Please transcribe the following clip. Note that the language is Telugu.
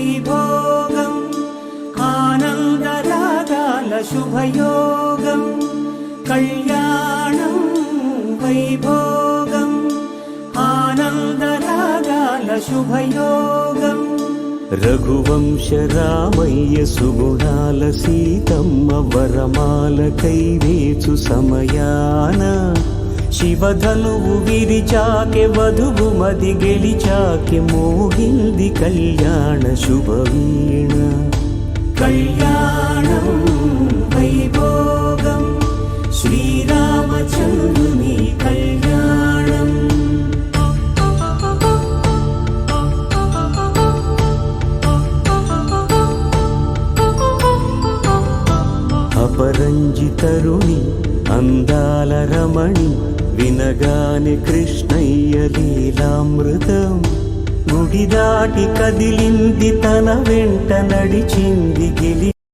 వైభోగం ఆనందరాగాల శుభయోగం కళ్యాణం వైభోగం ఆనందరాగాల శుభయోగం రఘువంశ రామయ్య సుగుణాల సీతమ్మ వరమాల కైవేచు సమయాన శివధనువు విరిచాకె వధువు మది గెలిచాకె మోగింది కళ్యాణ శుభవీణ కళ్యాణం వైభోగం శ్రీరామచంద్రుని కళ్యాణం అపరంజితరుణి అందాల రమణి వినగానే కృష్ణయ్య లీలామృతం గుడి దాటి కదిలింది తన వెంట నడిచింది గెలి